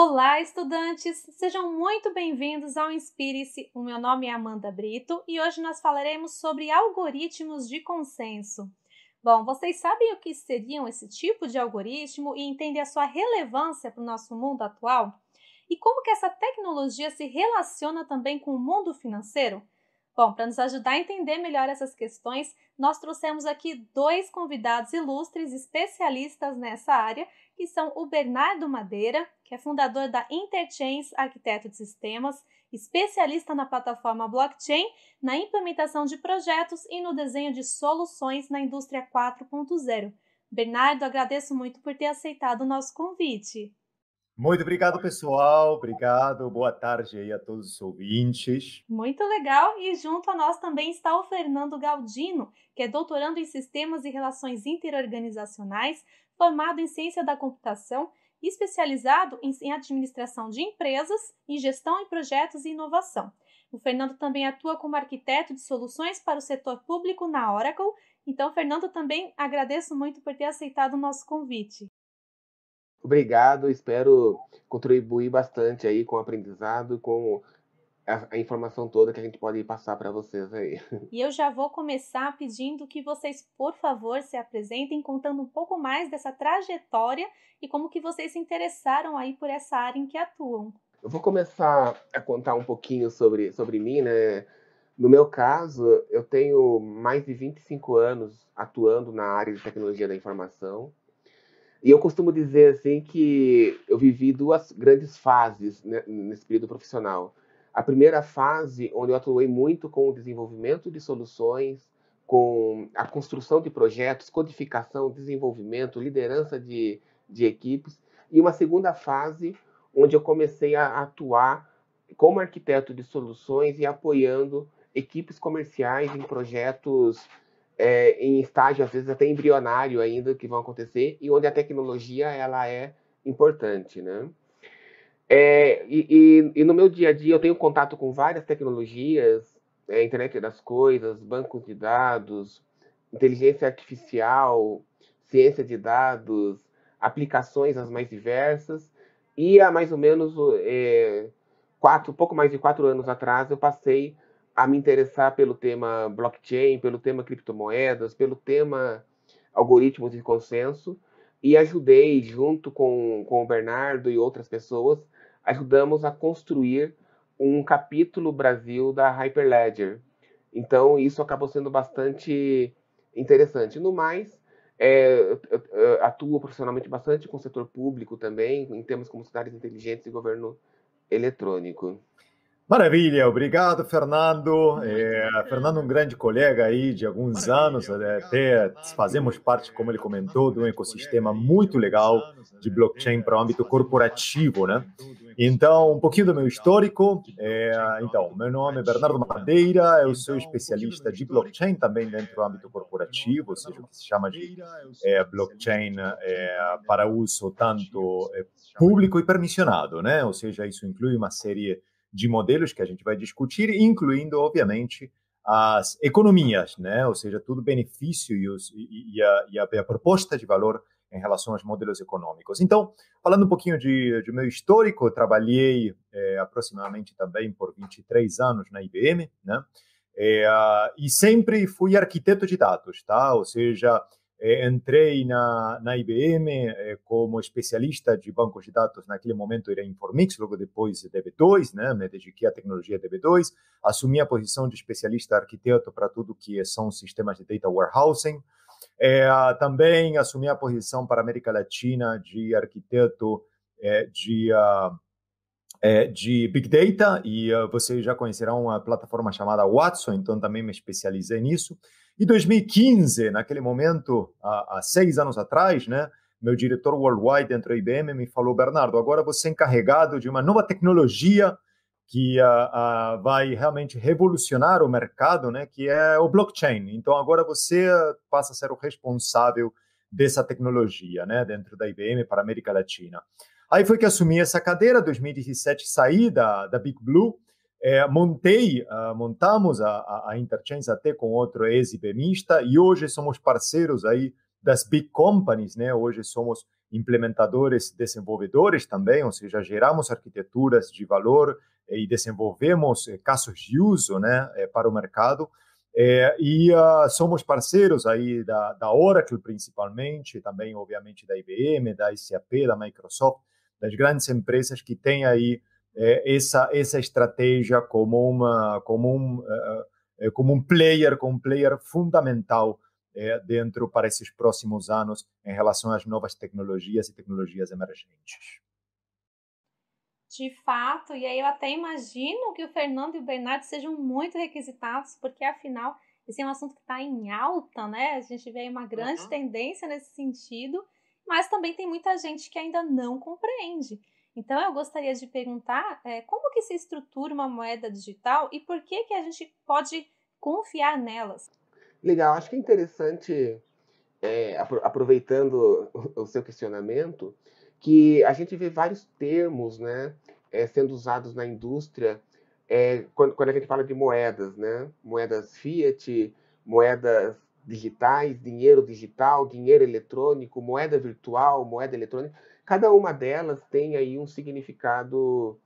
Olá, estudantes! Sejam muito bem-vindos ao Inspire-se. O meu nome é Amanda Brito e hoje nós falaremos sobre algoritmos de consenso. Bom, vocês sabem o que seriam esse tipo de algoritmo e entendem a sua relevância para o nosso mundo atual? E como que essa tecnologia se relaciona também com o mundo financeiro? Bom, para nos ajudar a entender melhor essas questões, nós trouxemos aqui dois convidados ilustres especialistas nessa área, que são o Bernardo Madeira, que é fundador da Interchains, arquiteto de sistemas, especialista na plataforma blockchain, na implementação de projetos e no desenho de soluções na indústria 4.0. Bernardo, agradeço muito por ter aceitado o nosso convite. Muito obrigado, pessoal. Obrigado. Boa tarde aí a todos os ouvintes. Muito legal! E junto a nós também está o Fernando Galdino, que é doutorando em Sistemas e Relações Interorganizacionais, formado em Ciência da Computação e especializado em Administração de Empresas, em Gestão em Projetos e Inovação. O Fernando também atua como arquiteto de soluções para o setor público na Oracle. Então, Fernando, também agradeço muito por ter aceitado o nosso convite. Obrigado, espero contribuir bastante aí com o aprendizado, com a informação toda que a gente pode passar para vocês aí. E eu já vou começar pedindo que vocês, por favor, se apresentem contando um pouco mais dessa trajetória e como que vocês se interessaram aí por essa área em que atuam. Eu vou começar a contar um pouquinho sobre mim, né? No meu caso, eu tenho mais de 25 anos atuando na área de tecnologia da informação. E eu costumo dizer assim que eu vivi duas grandes fases, né, nesse período profissional. A primeira fase, onde eu atuei muito com o desenvolvimento de soluções, com a construção de projetos, codificação, desenvolvimento, liderança de equipes. E uma segunda fase, onde eu comecei a atuar como arquiteto de soluções e apoiando equipes comerciais em projetos em estágio, às vezes até embrionário ainda, que vão acontecer, e onde a tecnologia ela é importante, né? E no meu dia a dia eu tenho contato com várias tecnologias, internet das coisas, bancos de dados, inteligência artificial, ciência de dados, aplicações as mais diversas, e há mais ou menos pouco mais de 4 anos atrás eu passei a me interessar pelo tema blockchain, pelo tema criptomoedas, pelo tema algoritmos de consenso, e ajudei, junto com o Bernardo e outras pessoas, ajudamos a construir um capítulo Brasil da Hyperledger. Então, isso acabou sendo bastante interessante. No mais, eu atuo profissionalmente bastante com o setor público também, em temas como cidades inteligentes e governo eletrônico. Maravilha, obrigado, Fernando. Fernando, um grande colega aí de alguns anos, até fazemos parte, como ele comentou, de um ecossistema muito legal de blockchain para o âmbito corporativo, né? Então, um pouquinho do meu histórico. Então, meu nome é Bernardo Madeira, eu sou especialista de blockchain também dentro do âmbito corporativo, ou seja, o que se chama de blockchain para uso tanto público e permissionado, né? Ou seja, isso inclui uma série de modelos que a gente vai discutir, incluindo, obviamente, as economias, né? Ou seja, tudo benefício e a proposta de valor em relação aos modelos econômicos. Então, falando um pouquinho de meu histórico, eu trabalhei aproximadamente também por 23 anos na IBM, né? E sempre fui arquiteto de dados, tá? Ou seja, entrei na IBM como especialista de bancos de dados, naquele momento era Informix, logo depois DB2, né? Me dediquei à tecnologia DB2, assumi a posição de especialista arquiteto para tudo que são sistemas de data warehousing, também assumi a posição para a América Latina de arquiteto de Big Data, e vocês já conhecerão uma plataforma chamada Watson, então também me especializei nisso. Em 2015, naquele momento, há 6 anos atrás, né, meu diretor worldwide dentro da IBM me falou: Bernardo, agora você é encarregado de uma nova tecnologia que vai realmente revolucionar o mercado, né, que é o blockchain. Então agora você passa a ser o responsável dessa tecnologia, né, dentro da IBM para a América Latina. Aí foi que assumi essa cadeira, 2017 saí da Big Blue, montamos a Interchains até com outro ex-IBMista, e hoje somos parceiros aí das Big Companies, né? Hoje somos implementadores, desenvolvedores também, ou seja, geramos arquiteturas de valor e desenvolvemos casos de uso, né, para o mercado. Somos parceiros aí da Oracle, principalmente, também, obviamente, da IBM, da SAP, da Microsoft, das grandes empresas que têm aí essa estratégia como um player fundamental dentro para esses próximos anos em relação às novas tecnologias e tecnologias emergentes. De fato, e aí eu até imagino que o Fernando e o Bernardo sejam muito requisitados, porque afinal esse é um assunto que está em alta, né? A gente vê uma grande tendência nesse sentido, mas também tem muita gente que ainda não compreende. Então eu gostaria de perguntar como que se estrutura uma moeda digital e por que a gente pode confiar nelas? Legal, acho que é interessante, aproveitando o seu questionamento, que a gente vê vários termos, né, sendo usados na indústria quando a gente fala de moedas, né? Moedas fiat, moedas digitais, dinheiro eletrônico, moeda virtual, moeda eletrônica. Cada uma delas tem aí um significado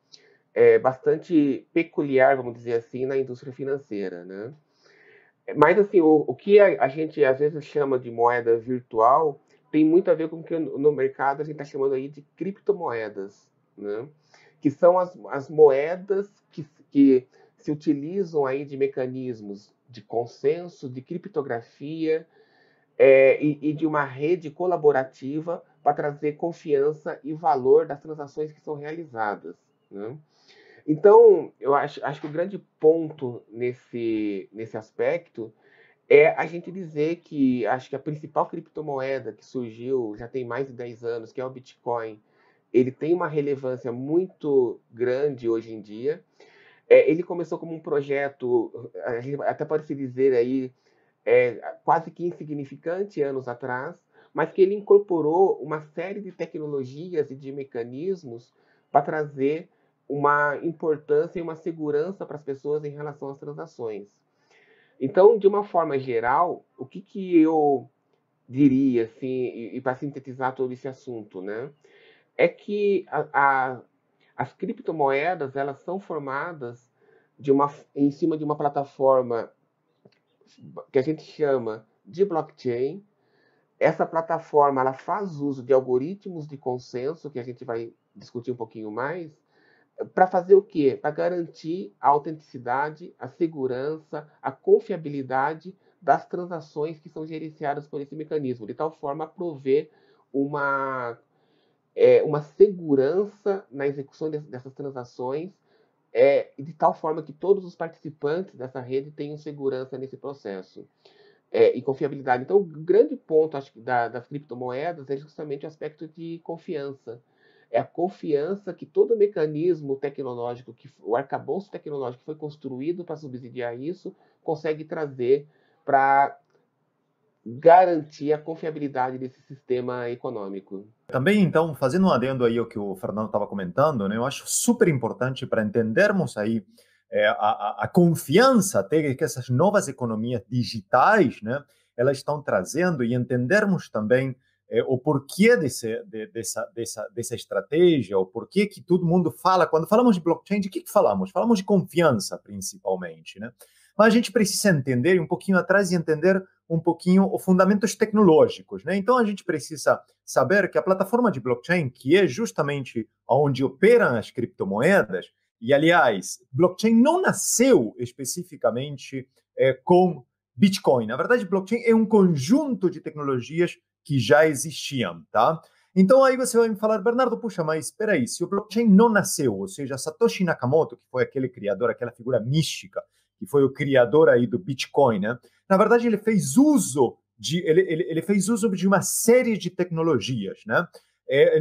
bastante peculiar, vamos dizer assim, na indústria financeira, né? Mas, assim, o que a gente às vezes chama de moeda virtual tem muito a ver com o que no mercado a gente está chamando aí de criptomoedas, né? Que são as moedas que se utilizam aí de mecanismos de consenso, de criptografia e de uma rede colaborativa para trazer confiança e valor das transações que são realizadas, né? Então, eu acho que o grande ponto nesse aspecto é a gente dizer que acho que a principal criptomoeda que surgiu já tem mais de 10 anos, que é o Bitcoin, ele tem uma relevância muito grande hoje em dia. Ele começou como um projeto, a gente até pode se dizer aí, quase que insignificante anos atrás, mas que ele incorporou uma série de tecnologias e de mecanismos para trazer uma importância e uma segurança para as pessoas em relação às transações. Então, de uma forma geral, o que eu diria, assim, e para sintetizar todo esse assunto, né, é que as criptomoedas elas são formadas em cima de uma plataforma que a gente chama de blockchain. Essa plataforma ela faz uso de algoritmos de consenso, que a gente vai discutir um pouquinho mais, para fazer o quê? Para garantir a autenticidade, a segurança, a confiabilidade das transações que são gerenciadas por esse mecanismo, de tal forma a prover uma segurança na execução dessas transações, de tal forma que todos os participantes dessa rede tenham segurança nesse processo. E confiabilidade. Então, o grande ponto acho, das criptomoedas é justamente o aspecto de confiança. É a confiança que todo o mecanismo tecnológico, o arcabouço tecnológico que foi construído para subsidiar isso, consegue trazer para garantir a confiabilidade desse sistema econômico. Também, então, fazendo um adendo aí ao que o Fernando estava comentando, né, eu acho super importante para entendermos aí a confiança até que essas novas economias digitais, né, elas estão trazendo e entendermos também o porquê dessa estratégia, o porquê que todo mundo fala. Quando falamos de blockchain, de que falamos? Falamos de confiança, principalmente, né? Mas a gente precisa entender um pouquinho atrás e entender um pouquinho os fundamentos tecnológicos, né? Então a gente precisa saber que a plataforma de blockchain, que é justamente onde operam as criptomoedas, e aliás, blockchain não nasceu especificamente com Bitcoin. Na verdade, blockchain é um conjunto de tecnologias que já existiam, tá? Então aí você vai me falar, Bernardo, puxa, mas espera aí, se o blockchain não nasceu, ou seja, Satoshi Nakamoto, que foi aquele criador, aquela figura mística, que foi o criador aí do Bitcoin, né? Na verdade, ele fez uso de uma série de tecnologias, né?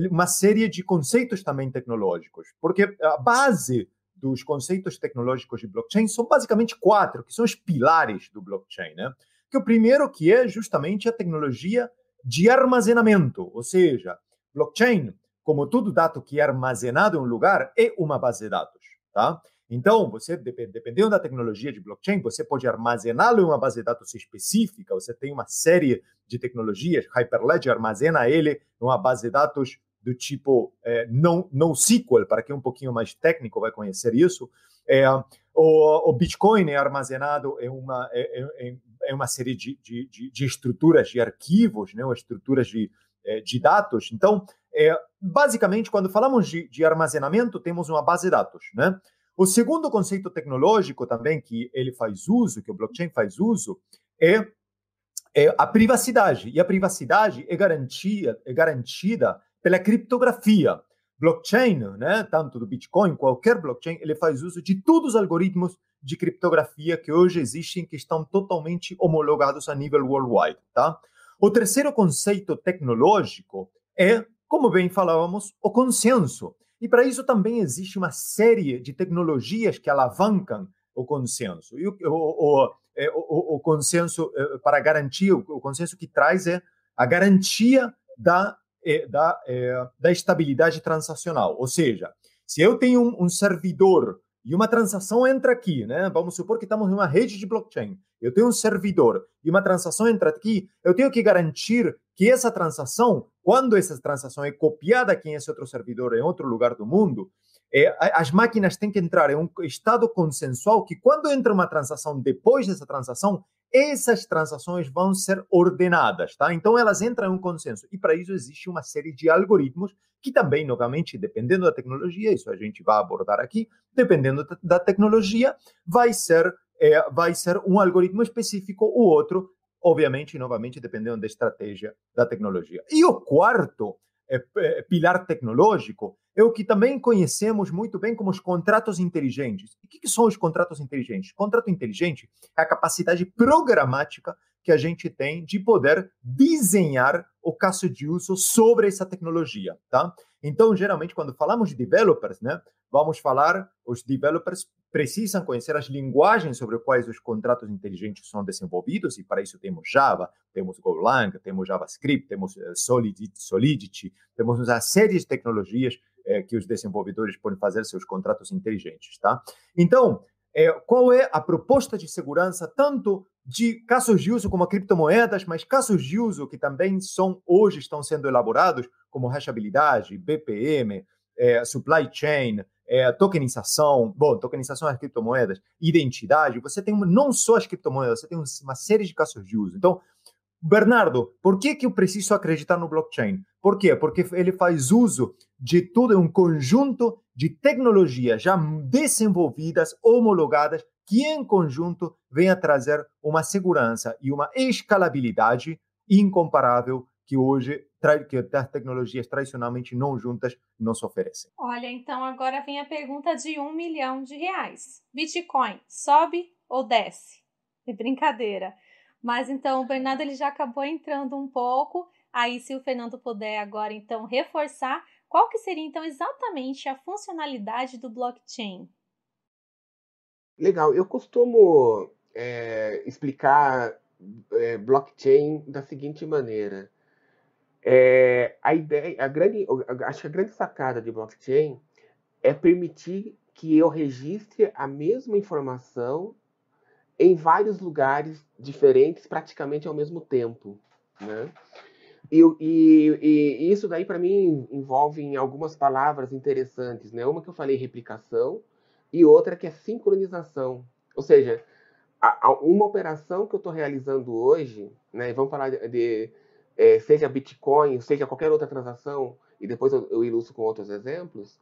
Uma série de conceitos também tecnológicos, porque a base dos conceitos tecnológicos de blockchain são basicamente 4, que são os pilares do blockchain, né? Que o primeiro que é justamente a tecnologia de armazenamento, ou seja, blockchain, como todo dado que é armazenado em um lugar, é uma base de dados, tá? Então, você, dependendo da tecnologia de blockchain, você pode armazená-lo em uma base de dados específica. Você tem uma série de tecnologias. Hyperledger armazena ele em uma base de dados do tipo NoSQL, para quem é um pouquinho mais técnico vai conhecer isso. O Bitcoin é armazenado em uma série de estruturas de arquivos, né, ou estruturas de dados. Então, basicamente, quando falamos de armazenamento, temos uma base de dados, né? O segundo conceito tecnológico também que ele faz uso, que o blockchain faz uso, é a privacidade. E a privacidade é garantida pela criptografia. Blockchain, né, tanto do Bitcoin, qualquer blockchain, ele faz uso de todos os algoritmos de criptografia que hoje existem, que estão totalmente homologados a nível worldwide, tá? O terceiro conceito tecnológico é, como bem falávamos, o consenso. E para isso também existe uma série de tecnologias que alavancam o consenso. E o consenso para garantir, o consenso que traz é a garantia da estabilidade transacional. Ou seja, se eu tenho um servidor e uma transação entra aqui, né? Vamos supor que estamos em uma rede de blockchain. Eu tenho um servidor e uma transação entra aqui, eu tenho que garantir que essa transação, quando essa transação é copiada aqui em esse outro servidor, em outro lugar do mundo, as máquinas têm que entrar em um estado consensual que quando entra uma transação, depois dessa transação, essas transações vão ser ordenadas, tá? Então, elas entram em um consenso. E para isso existe uma série de algoritmos que também, novamente, dependendo da tecnologia, isso a gente vai abordar aqui, dependendo da tecnologia, vai ser um algoritmo específico ou outro, obviamente, novamente, dependendo da estratégia da tecnologia. E o quarto pilar tecnológico é o que também conhecemos muito bem como os contratos inteligentes. E o que são os contratos inteligentes? Contrato inteligente é a capacidade programática que a gente tem de poder desenhar o caso de uso sobre essa tecnologia, tá? Então, geralmente, quando falamos de developers, né, vamos falar, os developers precisam conhecer as linguagens sobre as quais os contratos inteligentes são desenvolvidos, e para isso temos Java, temos Golang, temos JavaScript, temos Solidity, temos uma série de tecnologias que os desenvolvedores podem fazer seus contratos inteligentes, tá? Então, qual é a proposta de segurança, tanto de casos de uso como criptomoedas, mas casos de uso que também hoje estão sendo elaborados, como hashabilidade, BPM, supply chain, tokenização, tokenização das criptomoedas, identidade, você tem não só as criptomoedas, você tem uma série de casos de uso. Então, Bernardo, por que eu preciso acreditar no blockchain? Por quê? Porque ele faz uso de todo um conjunto de tecnologias já desenvolvidas, homologadas, que em conjunto vem a trazer uma segurança e uma escalabilidade incomparável que hoje que as tecnologias tradicionalmente não juntas nos oferecem. Olha, então agora vem a pergunta de R$1 milhão. Bitcoin sobe ou desce? É brincadeira. Mas então o Bernardo ele já acabou entrando um pouco. Aí se o Fernando puder agora então reforçar, qual que seria então exatamente a funcionalidade do blockchain? Legal, eu costumo explicar blockchain da seguinte maneira. Acho que a grande sacada de blockchain é permitir que eu registre a mesma informação em vários lugares diferentes, praticamente ao mesmo tempo, né? E isso daí, para mim, envolve em algumas palavras interessantes, né? Uma que eu falei, replicação, e outra que é sincronização. Ou seja, uma operação que eu estou realizando hoje, né? E vamos falar seja Bitcoin, seja qualquer outra transação, e depois eu ilustro com outros exemplos,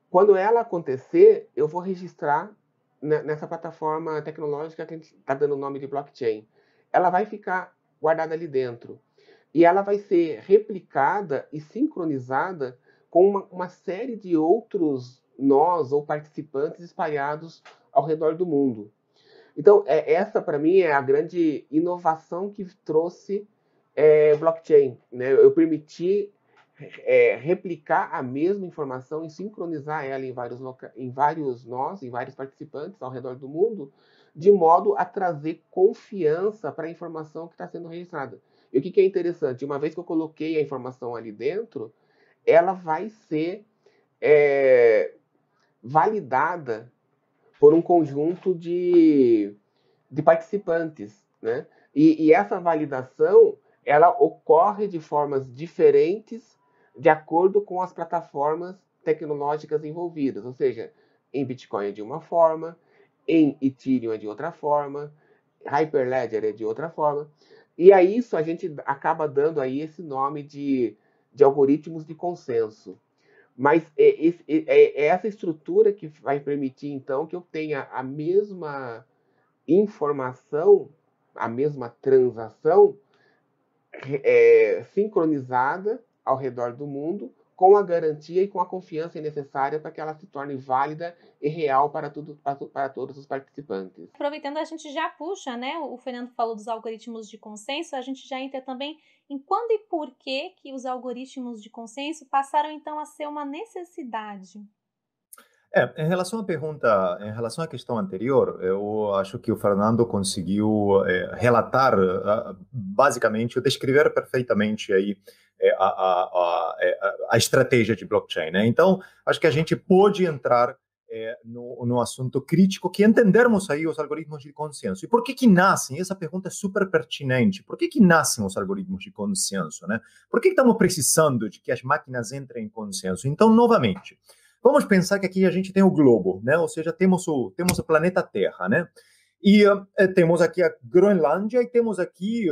quando ela acontecer, eu vou registrar nessa plataforma tecnológica que a gente está dando o nome de blockchain. Ela vai ficar guardada ali dentro. E ela vai ser replicada e sincronizada com uma série de outros nós ou participantes espalhados ao redor do mundo. Então, essa, para mim, é a grande inovação que trouxe blockchain, né? Eu permiti replicar a mesma informação e sincronizar ela em vários nós, em vários participantes ao redor do mundo, de modo a trazer confiança para a informação que está sendo registrada. E o que é interessante, uma vez que eu coloquei a informação ali dentro, ela vai ser validada por um conjunto de participantes, né? E essa validação, ela ocorre de formas diferentes de acordo com as plataformas tecnológicas envolvidas, ou seja, em Bitcoin é de uma forma, em Ethereum é de outra forma, Hyperledger é de outra forma, e a isso a gente acaba dando aí esse nome de algoritmos de consenso. Mas é essa estrutura que vai permitir, então, que eu tenha a mesma informação, a mesma transação sincronizada ao redor do mundo, com a garantia e com a confiança necessária para que ela se torne válida e real para todos os participantes. Aproveitando, a gente já puxa, né? O Fernando falou dos algoritmos de consenso, a gente já entra também em quando e por que os algoritmos de consenso passaram então a ser uma necessidade. Em relação à pergunta, em relação à questão anterior, eu acho que o Fernando conseguiu relatar, basicamente, descrever perfeitamente aí a estratégia de blockchain, né? Então, acho que a gente pode entrar no assunto crítico, que é entendermos aí os algoritmos de consenso. E por que nascem? Essa pergunta é super pertinente. Por que nascem os algoritmos de consenso, né? Por que estamos precisando de que as máquinas entrem em consenso? Então, novamente, vamos pensar que aqui a gente tem o globo, né? Ou seja, temos o planeta Terra, né? E temos aqui a Groenlândia e temos aqui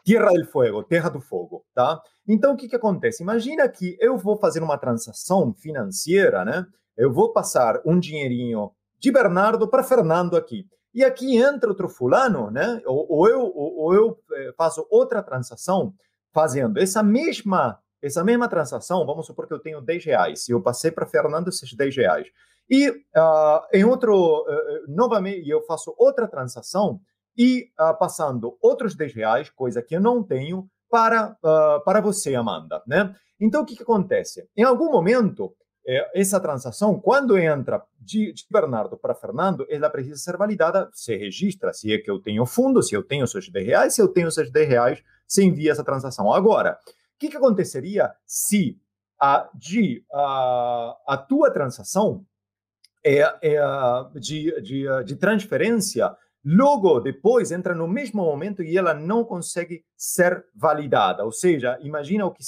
Terra del Fuego, Terra do Fogo, tá? Então, o que acontece? Imagina que eu vou fazer uma transação financeira, né? Eu vou passar um dinheirinho de Bernardo para Fernando aqui. E aqui entra outro fulano, né? Ou eu faço outra transação fazendo essa mesma transação. Vamos supor que eu tenho R$ 10 e eu passei para Fernando esses R$ 10. E em outro, novamente, eu faço outra transação e passando outros R$ 10, coisa que eu não tenho, para você, Amanda, né? Então, o que acontece? Em algum momento, essa transação, quando entra de Bernardo para Fernando, ela precisa ser validada, se registra, se é que eu tenho fundo, se eu tenho esses R$ 10, se eu tenho esses R$ 10, se envia essa transação. Agora, o que aconteceria se a tua transação de transferência logo depois entra no mesmo momento e ela não consegue ser validada? Ou seja, imagina o que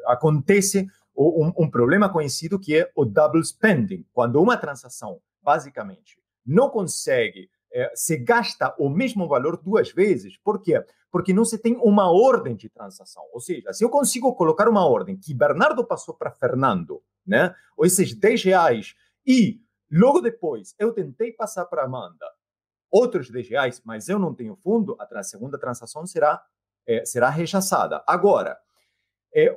acontece, um problema conhecido que é o double spending, quando uma transação, basicamente, não consegue, se gasta o mesmo valor duas vezes. Por quê? Porque não se tem uma ordem de transação. Ou seja, se eu consigo colocar uma ordem que Bernardo passou para Fernando, né, ou esses R$ 10, e logo depois eu tentei passar para Amanda outros R$ 10, mas eu não tenho fundo, a segunda transação será rechaçada. Agora,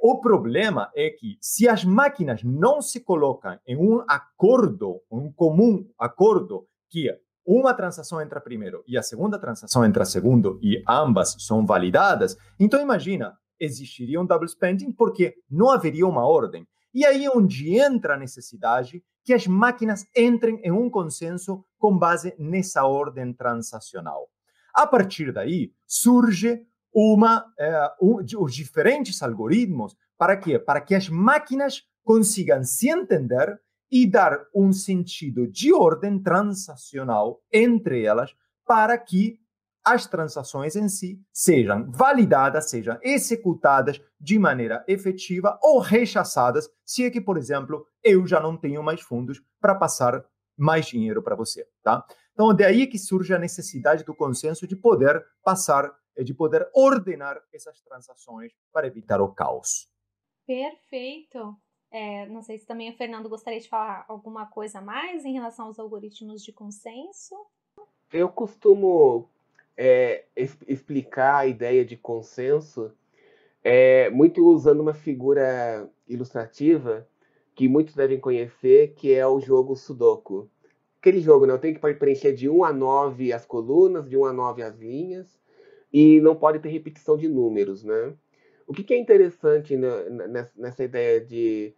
o problema é que se as máquinas não se colocam em um acordo, um comum acordo, que uma transação entra primeiro e a segunda transação entra segundo e ambas são validadas, então imagina, existiria um double spending porque não haveria uma ordem. E aí é onde entra a necessidade que as máquinas entrem em um consenso com base nessa ordem transacional. A partir daí, surge os diferentes algoritmos para quê? Para que as máquinas consigam se entender e dar um sentido de ordem transacional entre elas para que as transações em si sejam validadas, sejam executadas de maneira efetiva ou rechaçadas, se é que, por exemplo, eu já não tenho mais fundos para passar mais dinheiro para você, tá? Então, daí que surge a necessidade do consenso de poder passar, de poder ordenar essas transações para evitar o caos. Perfeito. Não sei se também o Fernando gostaria de falar alguma coisa a mais em relação aos algoritmos de consenso. Eu costumo explicar a ideia de consenso muito usando uma figura ilustrativa que muitos devem conhecer, que é o jogo Sudoku. Aquele jogo, né? Eu tenho que preencher de 1 a 9 as colunas, de 1 a 9 as linhas, e não pode ter repetição de números, né? O que é interessante nessa ideia de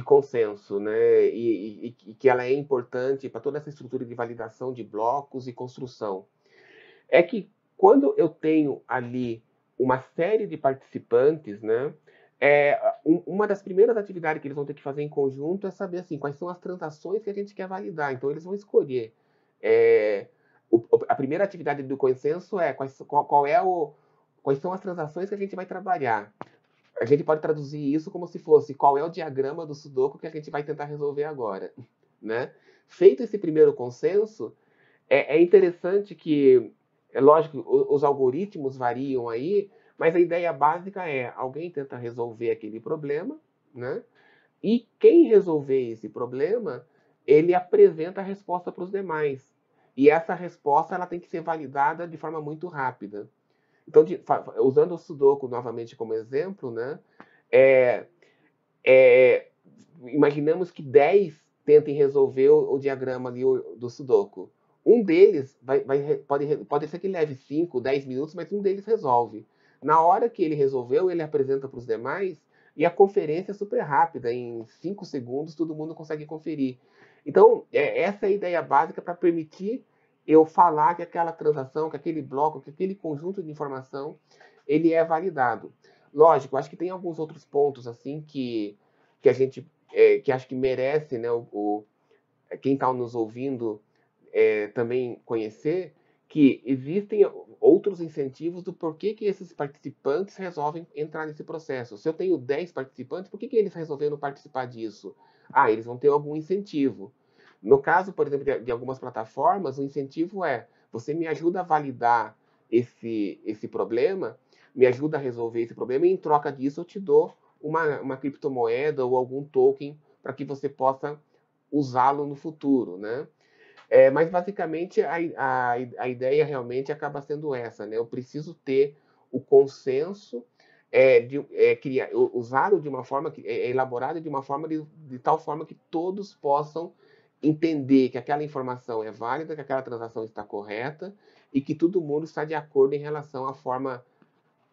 consenso, né? E que ela é importante para toda essa estrutura de validação de blocos e construção, é que quando eu tenho ali uma série de participantes, né, Uma das primeiras atividades que eles vão ter que fazer em conjunto é saber assim, quais são as transações que a gente quer validar. Então, eles vão escolher. A primeira atividade do consenso é quais são as transações que a gente vai trabalhar. A gente pode traduzir isso como se fosse qual é o diagrama do Sudoku que a gente vai tentar resolver agora. Né? Feito esse primeiro consenso, é interessante que, é lógico, os algoritmos variam aí, mas a ideia básica é alguém tenta resolver aquele problema, né? E quem resolver esse problema, ele apresenta a resposta para os demais. E essa resposta ela tem que ser validada de forma muito rápida. Então, usando o Sudoku novamente como exemplo, né? Imaginamos que 10 tentem resolver o diagrama ali do Sudoku. Um deles pode ser que leve 5, 10 minutos, mas um deles resolve. Na hora que ele resolveu, ele apresenta para os demais e a conferência é super rápida. Em 5 segundos, todo mundo consegue conferir. Então, essa é a ideia básica para permitir eu falar que aquela transação, que aquele bloco, que aquele conjunto de informação, ele é validado. Lógico, acho que tem alguns outros pontos assim que a gente que acho que merece, né, quem está nos ouvindo também conhecer, que existem outros incentivos do porquê que esses participantes resolvem entrar nesse processo. Se eu tenho 10 participantes, por que eles resolveram participar disso? Eles vão ter algum incentivo. No caso, por exemplo, de algumas plataformas, o incentivo é você me ajuda a validar esse problema, me ajuda a resolver esse problema, e em troca disso eu te dou uma criptomoeda ou algum token para que você possa usá-lo no futuro, né? Mas basicamente a ideia realmente acaba sendo essa, né? Eu preciso ter o consenso usado de uma forma elaborado de uma forma de tal forma que todos possam entender que aquela informação é válida, que aquela transação está correta e que todo mundo está de acordo em relação à forma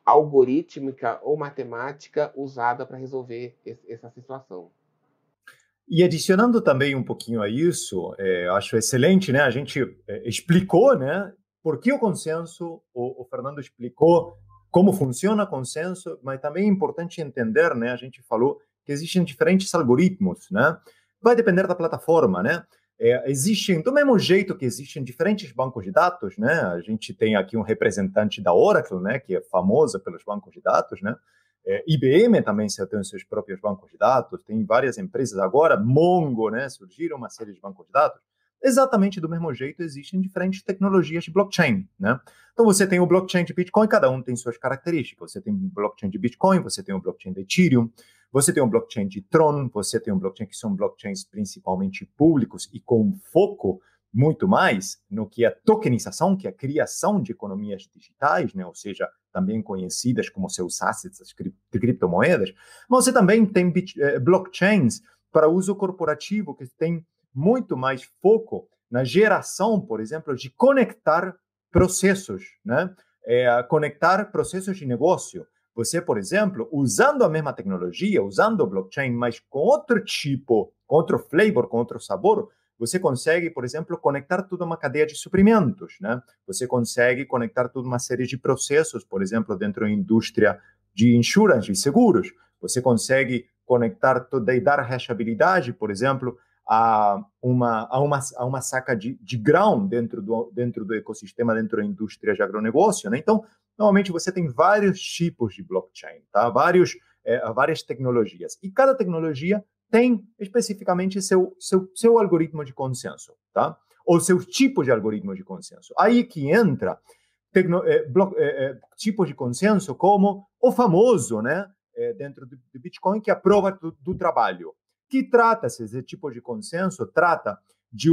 algorítmica ou matemática usada para resolver essa situação. E adicionando também um pouquinho a isso, acho excelente, né? A gente explicou, né? Por que o consenso, o Fernando explicou como funciona o consenso, mas também é importante entender, né? A gente falou que existem diferentes algoritmos, né? Vai depender da plataforma, né? Existem, do mesmo jeito que existem diferentes bancos de dados, né? A gente tem aqui um representante da Oracle, né? Que é famosa pelos bancos de dados, né? IBM também tem os seus próprios bancos de dados, tem várias empresas agora, Mongo, né? Surgiram uma série de bancos de dados. Exatamente do mesmo jeito existem diferentes tecnologias de blockchain, né? Então você tem o blockchain de Bitcoin, cada um tem suas características. Você tem o blockchain de Bitcoin, você tem o blockchain de Ethereum, você tem o blockchain de Tron, você tem um blockchain que são blockchains principalmente públicos e com foco muito mais no que é tokenização, que é a criação de economias digitais, né? Ou seja, também conhecidas como seus assets, as criptomoedas. Mas você também tem blockchains para uso corporativo, que tem muito mais foco na geração, por exemplo, de conectar processos, né? Conectar processos de negócio. Você, por exemplo, usando a mesma tecnologia, usando o blockchain, mas com outro tipo, com outro flavor, com outro sabor, você consegue, por exemplo, conectar toda uma cadeia de suprimentos, né? Você consegue conectar toda uma série de processos, por exemplo, dentro da indústria de insurance, de seguros. Você consegue conectar toda e dar hashabilidade, por exemplo, a uma saca de grão dentro do ecossistema, dentro da indústria de agronegócio, né? Então, normalmente você tem vários tipos de blockchain, tá? Várias tecnologias. E cada tecnologia tem especificamente seu algoritmo de consenso, tá? Ou seu tipo de algoritmo de consenso. Aí que entra tipos de consenso como o famoso, né? Dentro do Bitcoin, que é a prova do trabalho. Que trata-se, esse tipo de consenso, trata de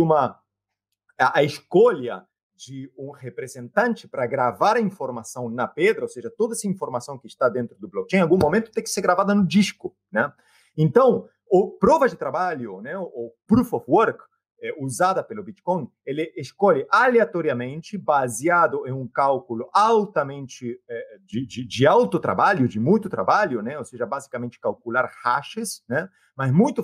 a escolha de um representante para gravar a informação na pedra, ou seja, toda essa informação que está dentro do blockchain, em algum momento tem que ser gravada no disco, né? Então, o prova de trabalho, né, o proof of work, usada pelo Bitcoin, ele escolhe aleatoriamente, baseado em um cálculo altamente de alto trabalho, de muito trabalho, né? Ou seja, basicamente calcular hashes, né? Mas muito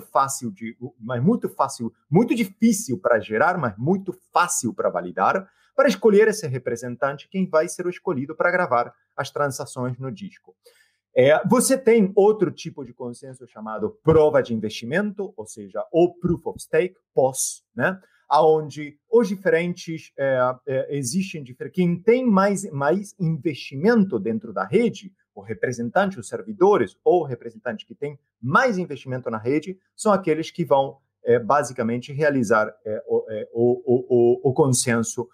difícil para gerar, mas muito fácil para validar, para escolher esse representante, quem vai ser o escolhido para gravar as transações no disco. Você tem outro tipo de consenso chamado prova de investimento, ou seja, o Proof of Stake, POS, né? Onde os diferentes existem, quem tem mais investimento dentro da rede, o representante, os servidores ou o representante que tem mais investimento na rede, são aqueles que vão basicamente realizar o consenso,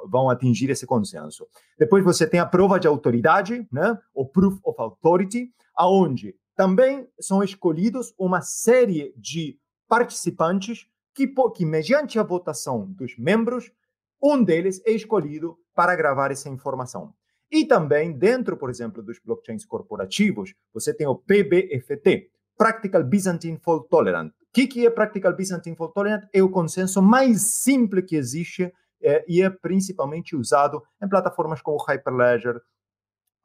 vão atingir esse consenso. Depois você tem a prova de autoridade, né? O Proof of Authority, aonde também são escolhidos uma série de participantes que mediante a votação dos membros, um deles é escolhido para gravar essa informação. E também, dentro, por exemplo, dos blockchains corporativos, você tem o PBFT, Practical Byzantine Fault Tolerant. O que é Practical Byzantine Fault Tolerant? É o consenso mais simples que existe e é principalmente usado em plataformas como o Hyperledger,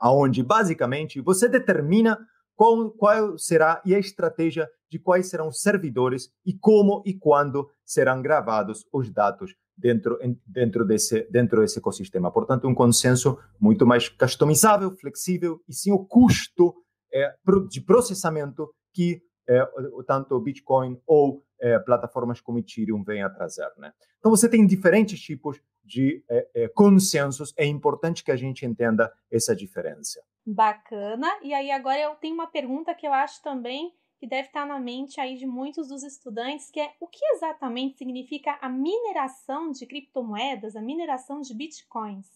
onde, basicamente, você determina qual será a estratégia de quais serão os servidores e como e quando serão gravados os dados dentro desse ecossistema. Portanto, um consenso muito mais customizável, flexível e sem o custo de processamento que tanto o Bitcoin ou plataformas como Ethereum vêm a trazer, né? Então, você tem diferentes tipos de consensos. É importante que a gente entenda essa diferença. Bacana. E aí agora eu tenho uma pergunta que eu acho também que deve estar na mente aí de muitos dos estudantes, que é o que exatamente significa a mineração de criptomoedas, a mineração de bitcoins?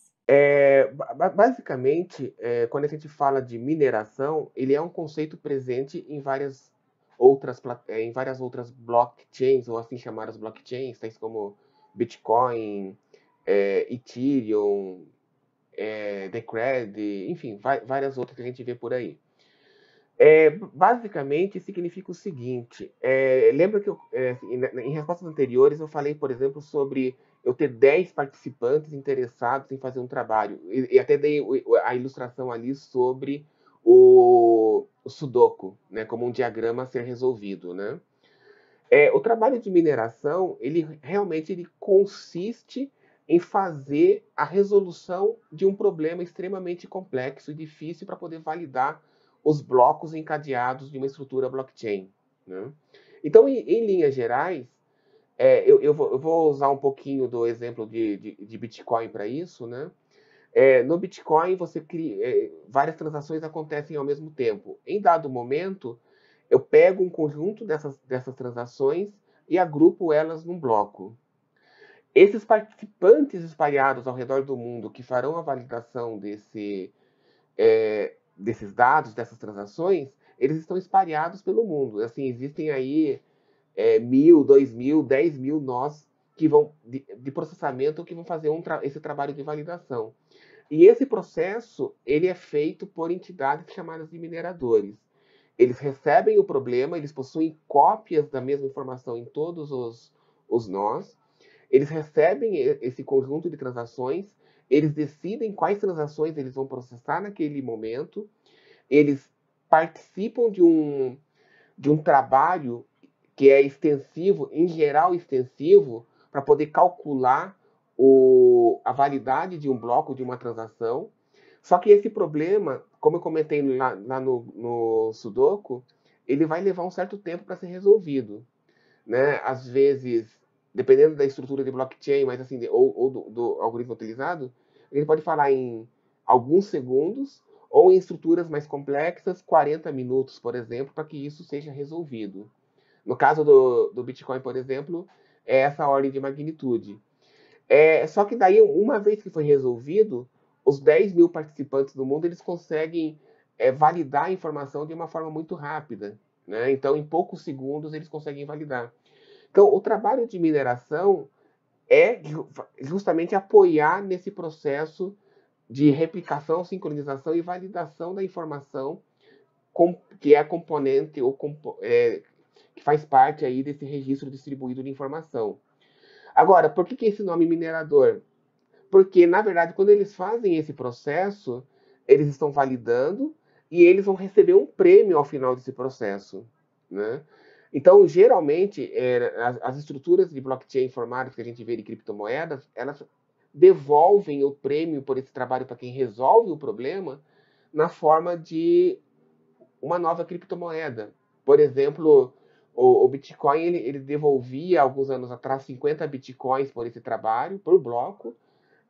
Basicamente, quando a gente fala de mineração, ele é um conceito presente em várias outras blockchains, ou assim chamadas blockchains, tais como Bitcoin, Ethereum, Decred, enfim, várias outras que a gente vê por aí. Basicamente, significa o seguinte, lembra que em respostas anteriores eu falei, por exemplo, sobre eu ter 10 participantes interessados em fazer um trabalho, e até dei a ilustração ali sobre o Sudoku, né, como um diagrama a ser resolvido, né? O trabalho de mineração, ele realmente consiste em fazer a resolução de um problema extremamente complexo e difícil para poder validar os blocos encadeados de uma estrutura blockchain, né? Então, em linhas gerais, eu vou usar um pouquinho do exemplo de Bitcoin para isso, né? No Bitcoin, você cria, várias transações acontecem ao mesmo tempo. Em dado momento, eu pego um conjunto dessas transações e agrupo elas num bloco. Esses participantes espalhados ao redor do mundo que farão a validação desses dados, dessas transações, eles estão espalhados pelo mundo. Assim, existem aí 1.000, 2.000, 10.000 nós que vão de processamento que vão fazer esse trabalho de validação. E esse processo ele é feito por entidades chamadas de mineradores. Eles recebem o problema, eles possuem cópias da mesma informação em todos os nós, eles recebem esse conjunto de transações, eles decidem quais transações eles vão processar naquele momento, eles participam de um trabalho que é extensivo, em geral extensivo, para poder calcular a validade de um bloco, de uma transação. Só que esse problema, como eu comentei lá no Sudoku, ele vai levar um certo tempo para ser resolvido, né? Às vezes, dependendo da estrutura de blockchain, mas assim, ou do algoritmo utilizado, a gente pode falar em alguns segundos, ou em estruturas mais complexas, 40 minutos, por exemplo, para que isso seja resolvido. No caso do Bitcoin, por exemplo, é essa ordem de magnitude. Só que daí, uma vez que foi resolvido, os 10.000 participantes do mundo, eles conseguem validar a informação de uma forma muito rápida, né? Então, em poucos segundos, eles conseguem validar. Então, o trabalho de mineração é justamente apoiar nesse processo de replicação, sincronização e validação da informação que é componente ou que faz parte aí desse registro distribuído de informação. Agora, por que esse nome minerador? Porque, na verdade, quando eles fazem esse processo, eles estão validando e eles vão receber um prêmio ao final desse processo, né? Então, geralmente, as estruturas de blockchain formadas que a gente vê de criptomoedas, elas devolvem o prêmio por esse trabalho para quem resolve o problema na forma de uma nova criptomoeda. Por exemplo, o Bitcoin ele devolvia, alguns anos atrás, 50 Bitcoins por esse trabalho, por bloco.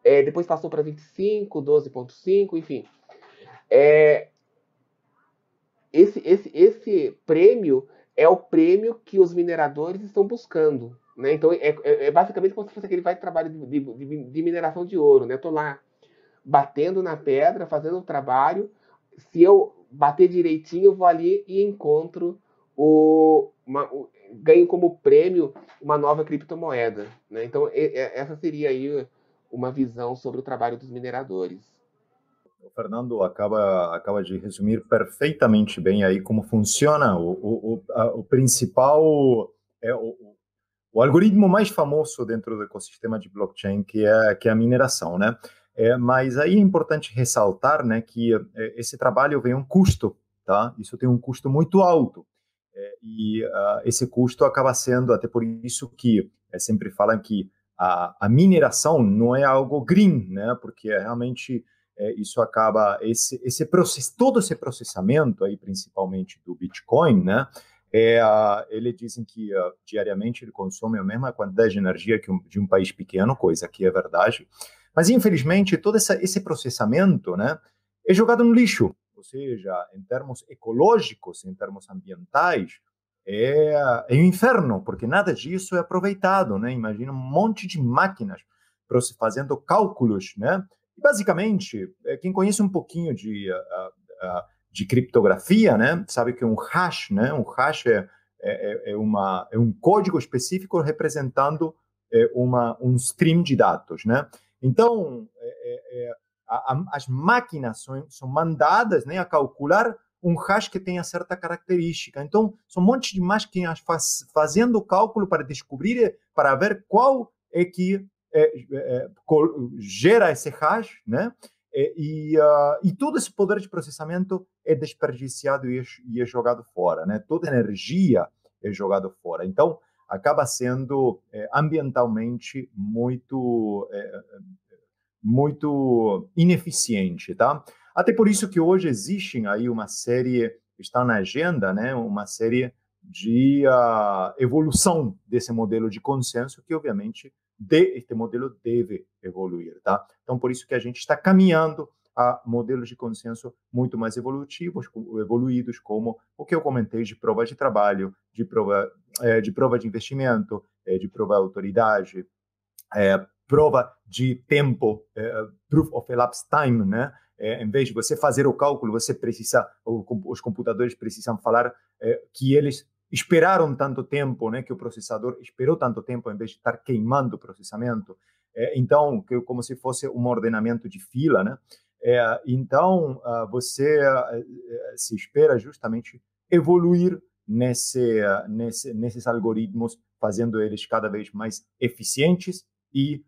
Depois passou para 25, 12,5, enfim. Esse prêmio é o prêmio que os mineradores estão buscando. Né? Então, basicamente como se fosse aquele trabalho de mineração de ouro. Né? Estou lá batendo na pedra, fazendo o trabalho. Se eu bater direitinho, eu vou ali e encontro ganho como prêmio uma nova criptomoeda. Né? Então, essa seria aí uma visão sobre o trabalho dos mineradores. O Fernando acaba de resumir perfeitamente bem aí como funciona o principal, é, o algoritmo mais famoso dentro do ecossistema de blockchain, que é a mineração, né? Mas aí é importante ressaltar, né, que esse trabalho vem um custo, tá? Isso tem um custo muito alto. Esse custo acaba sendo, até por isso que sempre falam que a mineração não é algo green, né? Porque realmente isso acaba, esse processo, todo esse processamento aí, principalmente do Bitcoin, né? Eles dizem que diariamente ele consome a mesma quantidade de energia de um país pequeno, coisa que é verdade. Mas, infelizmente, todo esse processamento, né, é jogado no lixo. Ou seja, em termos ecológicos, em termos ambientais, é um inferno, porque nada disso é aproveitado, né? Imagina um monte de máquinas fazendo cálculos, né? E, basicamente, quem conhece um pouquinho de criptografia, né, sabe que um hash, né, um hash é um código específico representando um stream de dados, né? Então, as máquinas são mandadas, né, a calcular um hash que tenha certa característica. Então, são um monte de máquinas fazendo o cálculo para descobrir, para ver qual é que gera esse hash, né? E todo esse poder de processamento é desperdiciado e é jogado fora, né? Toda energia é jogada fora. Então, acaba sendo ambientalmente muito ineficiente, tá? Até por isso que hoje existem aí uma série, está na agenda, né? Uma série de evolução desse modelo de consenso que, obviamente, este modelo deve evoluir, tá? Então, por isso que a gente está caminhando a modelos de consenso muito mais evoluídos, como o que eu comentei de prova de trabalho, de prova de investimento, de prova de autoridade, prova de tempo, proof of elapsed time, né? Em vez de você fazer o cálculo, os computadores precisam falar que eles esperaram tanto tempo, né? Que o processador esperou tanto tempo, em vez de estar queimando o processamento. Então, como se fosse um ordenamento de fila, né? Então, você se espera justamente evoluir nesses algoritmos, fazendo eles cada vez mais eficientes e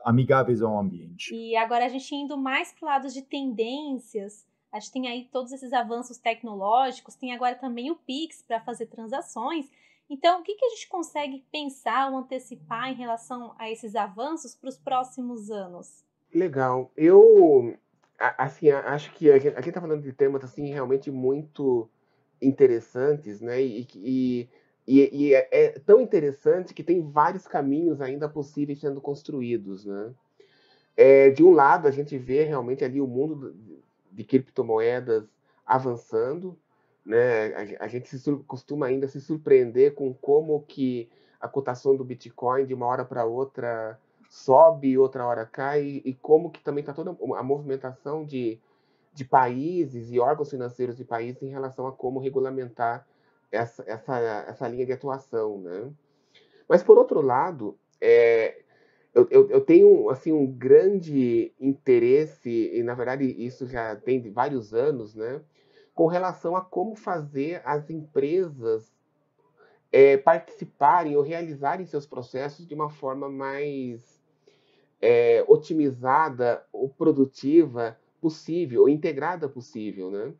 amigáveis ao ambiente. E agora a gente indo mais para o lado de tendências, a gente tem aí todos esses avanços tecnológicos, tem agora também o Pix para fazer transações. Então, o que a gente consegue pensar ou antecipar em relação a esses avanços para os próximos anos? Legal. Eu, assim, acho que a gente está falando de temas assim realmente muito interessantes, né? E é tão interessante que tem vários caminhos ainda possíveis sendo construídos, né? De um lado, a gente vê realmente ali o mundo de criptomoedas avançando, né? A gente costuma ainda se surpreender com como que a cotação do Bitcoin de uma hora para outra sobe, outra hora cai, e como que também está toda a movimentação de países e órgãos financeiros de países em relação a como regulamentar essa linha de atuação, né? Mas, por outro lado, eu tenho assim, um grande interesse, e na verdade isso já tem de vários anos, né? Com relação a como fazer as empresas participarem ou realizarem seus processos de uma forma mais otimizada ou produtiva possível, ou integrada possível, né?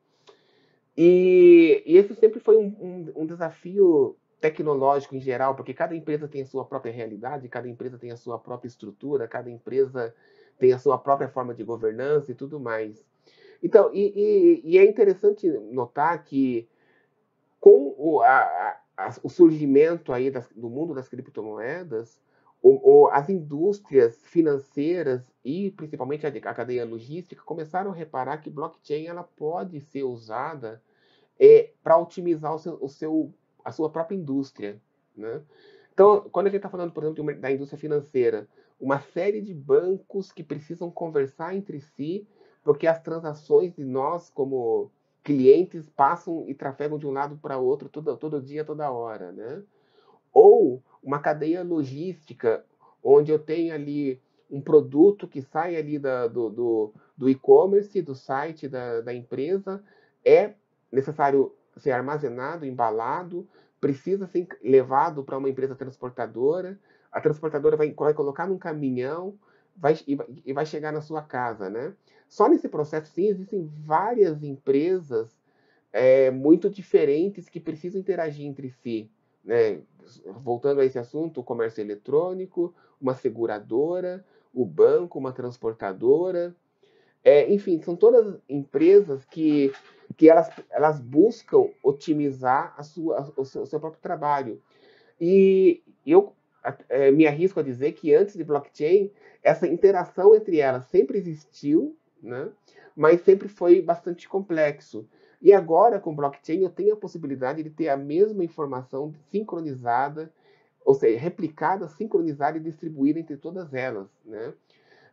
E esse sempre foi um desafio tecnológico em geral, porque cada empresa tem a sua própria realidade, cada empresa tem a sua própria estrutura, cada empresa tem a sua própria forma de governança e tudo mais. Então, e é interessante notar que com o surgimento aí do mundo das criptomoedas, as indústrias financeiras e principalmente a cadeia logística começaram a reparar que blockchain ela pode ser usada para otimizar a sua própria indústria, né? Então, quando a gente está falando, por exemplo, da indústria financeira, uma série de bancos que precisam conversar entre si, porque as transações de nós, como clientes, passam e trafegam de um lado para outro todo dia, toda hora, né? Ou uma cadeia logística, onde eu tenho ali um produto que sai ali do e-commerce, do site da empresa, é necessário ser armazenado, embalado, precisa ser levado para uma empresa transportadora, a transportadora vai colocar num caminhão e vai chegar na sua casa, né? Só nesse processo, sim, existem várias empresas muito diferentes que precisam interagir entre si, né? Voltando a esse assunto, o comércio eletrônico, uma seguradora, o banco, uma transportadora, enfim, são todas empresas que elas buscam otimizar o seu próprio trabalho. E eu me arrisco a dizer que antes de blockchain, essa interação entre elas sempre existiu, né? Mas sempre foi bastante complexo. E agora, com blockchain, eu tenho a possibilidade de ter a mesma informação sincronizada, ou seja, replicada, sincronizada e distribuída entre todas elas, né?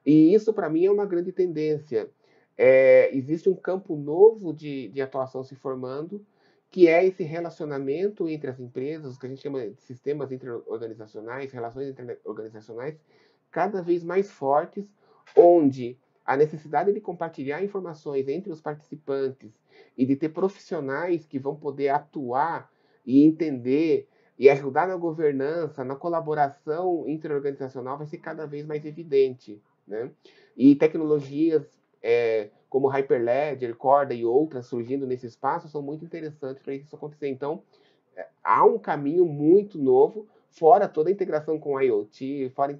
E isso, para mim, é uma grande tendência. Existe um campo novo de atuação se formando, que é esse relacionamento entre as empresas, o que a gente chama de sistemas interorganizacionais, relações interorganizacionais, cada vez mais fortes, onde a necessidade de compartilhar informações entre os participantes e de ter profissionais que vão poder atuar e entender e ajudar na governança, na colaboração interorganizacional vai ser cada vez mais evidente, né? E tecnologias como Hyperledger, Corda e outras surgindo nesse espaço são muito interessantes para isso acontecer. Então, há um caminho muito novo, fora toda a integração com IoT, fora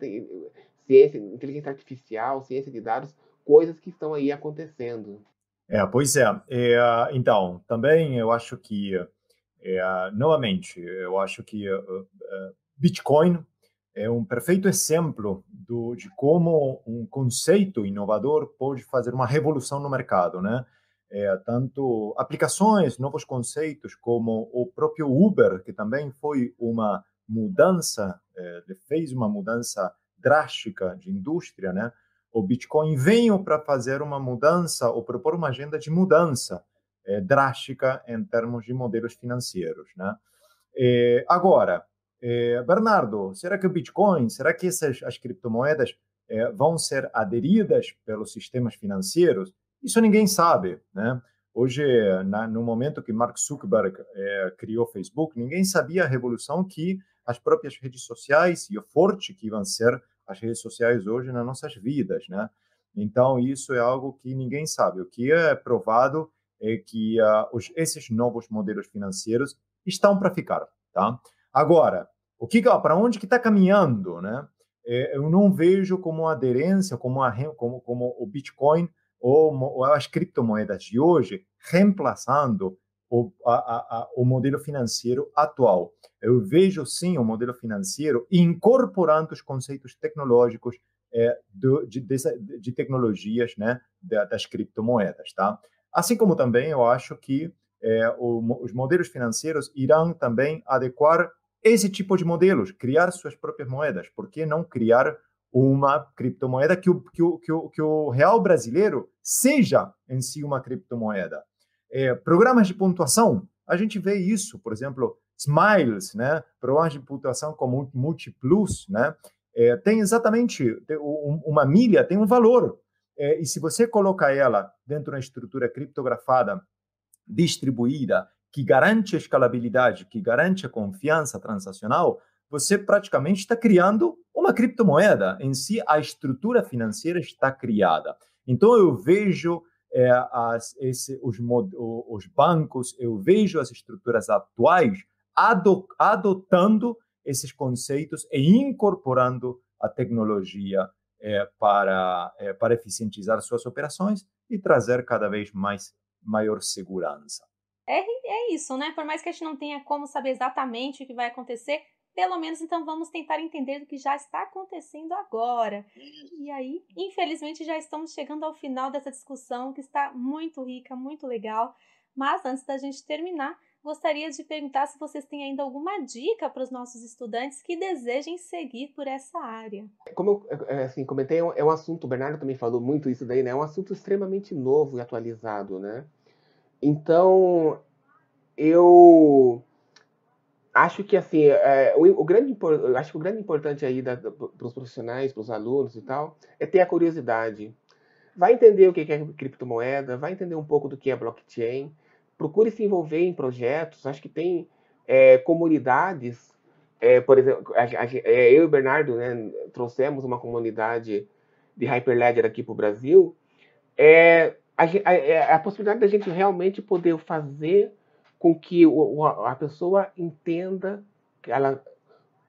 ciência, inteligência artificial, ciência de dados, coisas que estão aí acontecendo. Pois é. Então, também eu acho que, novamente, eu acho que Bitcoin é um perfeito exemplo de como um conceito inovador pode fazer uma revolução no mercado, né? Tanto aplicações, novos conceitos, como o próprio Uber, que também foi uma mudança, fez uma mudança drástica de indústria, né? O Bitcoin veio para fazer uma mudança ou propor uma agenda de mudança drástica em termos de modelos financeiros, né? Agora, Bernardo, será que o Bitcoin, será que as criptomoedas vão ser aderidas pelos sistemas financeiros? Isso ninguém sabe, né? Hoje, no momento que Mark Zuckerberg criou o Facebook, ninguém sabia a revolução que as próprias redes sociais e o forte que iam ser as redes sociais hoje nas nossas vidas, né? Então, isso é algo que ninguém sabe. O que é provado é que esses novos modelos financeiros estão para ficar, tá? Agora, para onde que está caminhando, né? Eu não vejo como aderência, como o Bitcoin ou as criptomoedas de hoje reemplaçando o modelo financeiro atual. Eu vejo, sim, o modelo financeiro incorporando os conceitos tecnológicos de tecnologias, né, das criptomoedas, tá? Assim como também eu acho que os modelos financeiros irão também adequar esse tipo de modelos, criar suas próprias moedas. Por que não criar uma criptomoeda que o real brasileiro seja em si uma criptomoeda? Programas de pontuação, a gente vê isso, por exemplo, Smiles, né? Programas de pontuação como Multiplus, né? Tem exatamente uma milha, tem um valor. E se você coloca ela dentro de uma estrutura criptografada, distribuída, que garante a escalabilidade, que garante a confiança transacional, você praticamente está criando uma criptomoeda. Em si, a estrutura financeira está criada. Então, eu vejo os bancos, eu vejo as estruturas atuais adotando esses conceitos e incorporando a tecnologia para eficientizar suas operações e trazer cada vez mais maior segurança. É isso, né? Por mais que a gente não tenha como saber exatamente o que vai acontecer, pelo menos então vamos tentar entender o que já está acontecendo agora. E aí, infelizmente, já estamos chegando ao final dessa discussão que está muito rica, muito legal. Mas antes da gente terminar, gostaria de perguntar se vocês têm ainda alguma dica para os nossos estudantes que desejem seguir por essa área. Como eu assim, comentei, é um assunto, o Bernardo também falou muito isso daí, né? É um assunto extremamente novo e atualizado, né? Então, eu acho que assim, eu acho que o grande importante aí para os profissionais, para os alunos e tal, é ter a curiosidade. Vai entender o que é criptomoeda, vai entender um pouco do que é blockchain, procure se envolver em projetos. Acho que tem comunidades, por exemplo, eu e o Bernardo, né, trouxemos uma comunidade de Hyperledger aqui para o Brasil. A possibilidade da gente realmente poder fazer com que a pessoa entenda, que ela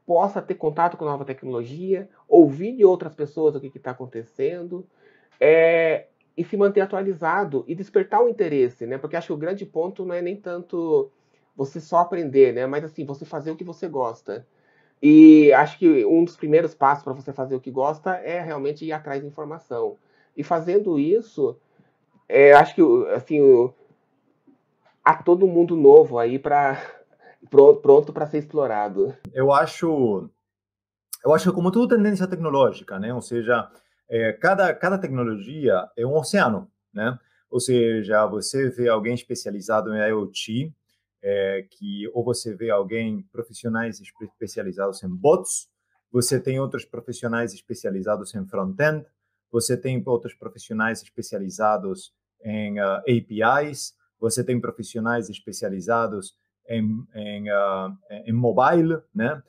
possa ter contato com nova tecnologia, ouvir de outras pessoas o que está acontecendo, e se manter atualizado e despertar o interesse, né? Porque acho que o grande ponto não é nem tanto você só aprender, né? Mas assim, você fazer o que você gosta. E acho que um dos primeiros passos para você fazer o que gosta é realmente ir atrás de informação. E fazendo isso, acho que assim, há todo mundo novo aí pronto para ser explorado. Eu acho que como tudo tendência tecnológica, né? Ou seja, cada tecnologia é um oceano, né? Ou seja, você vê alguém especializado em IoT, que ou você vê alguém profissionais especializados em bots, você tem outros profissionais especializados em front-end, você tem outros profissionais especializados em APIs, você tem profissionais especializados em mobile, né?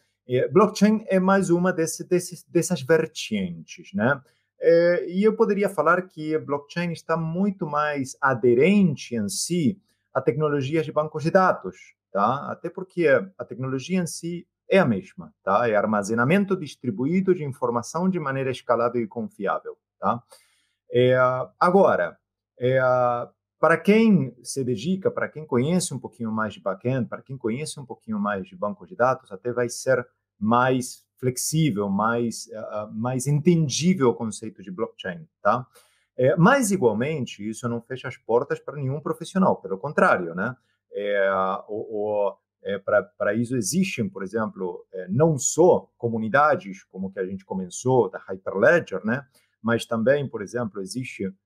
Blockchain é mais uma dessas vertentes, né? E eu poderia falar que blockchain está muito mais aderente em si a tecnologias de bancos de dados, tá? Até porque a tecnologia em si é a mesma, tá? É armazenamento distribuído de informação de maneira escalável e confiável, tá? É, agora, é, para quem se dedica, para quem conhece um pouquinho mais de back-end, para quem conhece um pouquinho mais de banco de dados, até vai ser mais flexível, mais entendível o conceito de blockchain, tá? Mas, igualmente, isso não fecha as portas para nenhum profissional, pelo contrário, né? Para isso existem, por exemplo, não só comunidades, como que a gente começou, da Hyperledger, né? Mas também, por exemplo,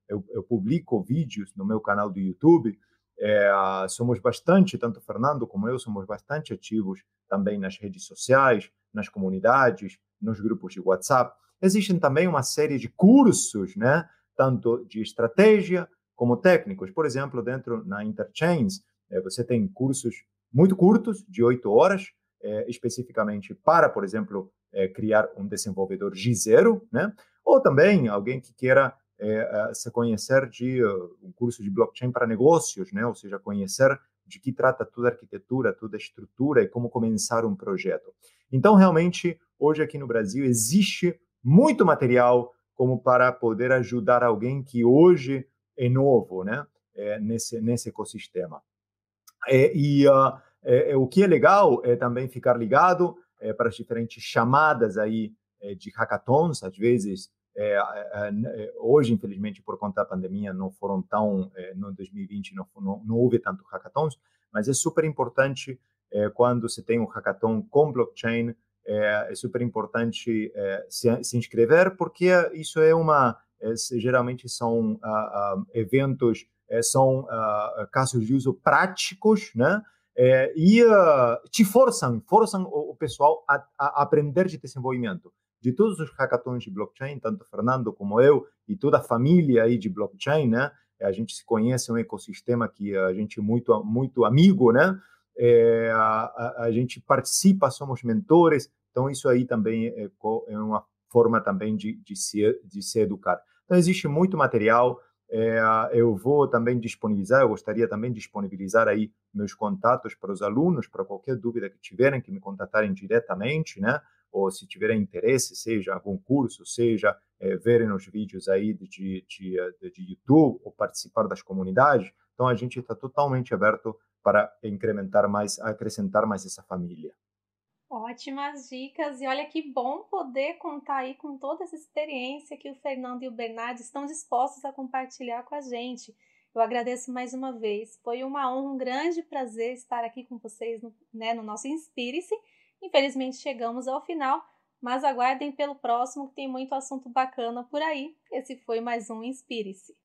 eu publico vídeos no meu canal do YouTube, somos bastante, tanto o Fernando como eu, somos bastante ativos também nas redes sociais, nas comunidades, nos grupos de WhatsApp. Existem também uma série de cursos, né? Tanto de estratégia como técnicos. Por exemplo, na Interchains, você tem cursos muito curtos, de 8 horas, especificamente para, por exemplo, criar um desenvolvedor G0, né? Ou também alguém que queira se conhecer de um curso de blockchain para negócios, né? Ou seja, conhecer de que trata toda a arquitetura, toda a estrutura e como começar um projeto. Então, realmente, hoje aqui no Brasil existe muito material como para poder ajudar alguém que hoje é novo, né? Nesse ecossistema. O que é legal é também ficar ligado para as diferentes chamadas aí de hackathons. Às vezes, hoje, infelizmente, por conta da pandemia, não foram tão, no 2020 não houve tanto hackathons, mas é super importante quando se tem um hackathon com blockchain, é super importante se inscrever, porque isso geralmente são eventos, são casos de uso práticos, né? E te forçam o pessoal a aprender de desenvolvimento. De todos os hackathons de blockchain, tanto o Fernando como eu e toda a família aí de blockchain, né? A gente se conhece, um ecossistema que a gente é muito, muito amigo, né? A gente participa, somos mentores, então isso aí também é uma forma também de se educar. Então existe muito material, eu vou também disponibilizar, eu gostaria também de disponibilizar aí meus contatos para os alunos, para qualquer dúvida que tiverem, que me contatarem diretamente, né? Ou se tiverem interesse, seja algum curso, seja verem os vídeos aí de YouTube ou participar das comunidades. Então, a gente está totalmente aberto para incrementar mais, acrescentar mais essa família. Ótimas dicas, e olha que bom poder contar aí com toda essa experiência que o Fernando e o Bernardo estão dispostos a compartilhar com a gente. Eu agradeço mais uma vez, foi uma honra, um grande prazer estar aqui com vocês no nosso Inspire-se. Infelizmente chegamos ao final, mas aguardem pelo próximo que tem muito assunto bacana por aí. Esse foi mais um Inspire-se.